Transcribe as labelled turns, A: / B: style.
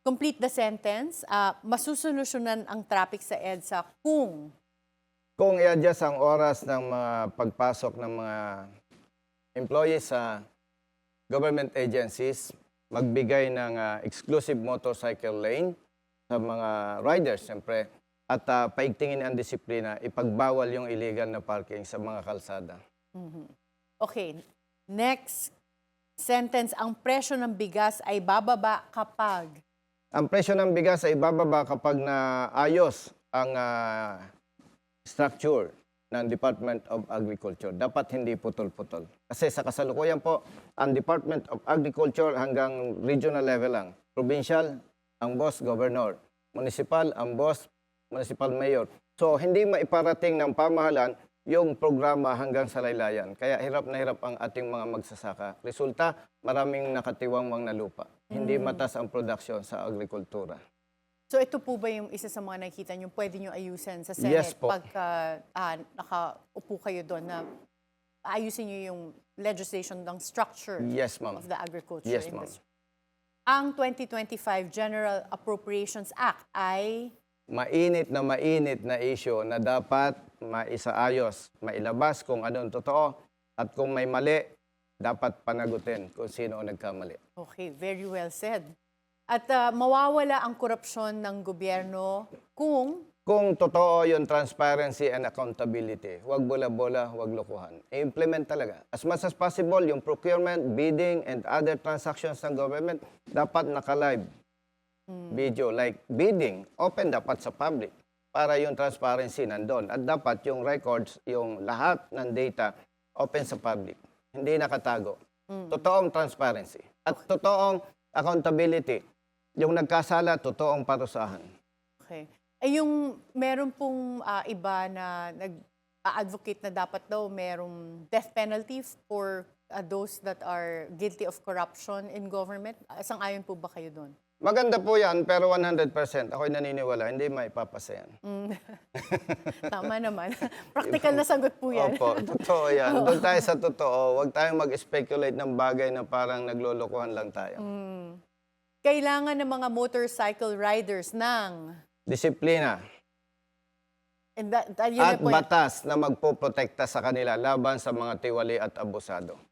A: complete the sentence, masusolusyonan ang traffic sa EDSA
B: Kung i-adjust ang oras ng mga pagpasok ng mga employees sa government agencies, magbigay ng exclusive motorcycle lane sa mga riders, siyempre, at paigtingin ang disiplina, ipagbawal yung illegal na parking sa mga kalsada.
A: Okay, next sentence, ang presyo ng bigas ay bababa kapag...
B: Ang presyo ng bigas ay bababa kapag naayos ang structure ng Department of Agriculture. Dapat hindi putol-putol. Kasi sa kasalukuyan po, ang Department of Agriculture hanggang regional level lang. Provincial, ang boss, governor. Municipal, ang boss, municipal mayor. So, hindi maiparating ng pamahalaan yung programa hanggang sa laylayan. Kaya hirap na hirap ang ating mga magsasaka. Resulta, maraming nakatiwangwang na lupa. Hindi matas ang production sa agrikultura.
A: So ito po ba yung isa sa mga nakikita nyo, pwede nyo ayusin sa Senate
B: Yes po.
A: pagka nakaupo kayo doon na ayusin nyo yung legislation ng structure
B: Yes, ma'am.
A: of the agriculture
B: Yes, ma'am.
A: industry? Ang 2025 General Appropriations Act ay
B: Mainit na issue na dapat maisaayos, mailabas kung anong totoo at kung may mali, dapat panagutin kung sino ang nagkamali.
A: okay, very well said. At mawawala ang korupsyon ng gobyerno kung
B: Kung totoo yung transparency and accountability, huwag bola-bola, huwag lokohan. I-implement talaga. As much as possible, yung procurement, bidding, and other transactions ng government, dapat naka-live video. Like bidding, open dapat sa public para yung transparency nandun. At dapat yung records, yung lahat ng data, open sa public. Hindi nakatago. Totoong transparency. At totoong accountability. Yung nagkasala, totoong parusahan.
A: okay. Ay yung meron pong iba na nag-advocate na dapat daw merong death penalty for those that are guilty of corruption in government. Sang-ayon po ba kayo doon?
B: Maganda po yan, pero 100%. Ako'y naniniwala, hindi maipapasa yan.
A: Tama naman. Practical na sagot po yan.
B: Opo, totoo yan. Doon tayo sa totoo. Huwag tayong mag-speculate ng bagay na parang naglolokohan lang tayo.
A: Kailangan ng mga motorcycle riders ng...
B: Disiplina
A: Yun na
B: at
A: po yan.
B: batas na magpoprotekta sa kanila laban sa mga tiwali at abusado.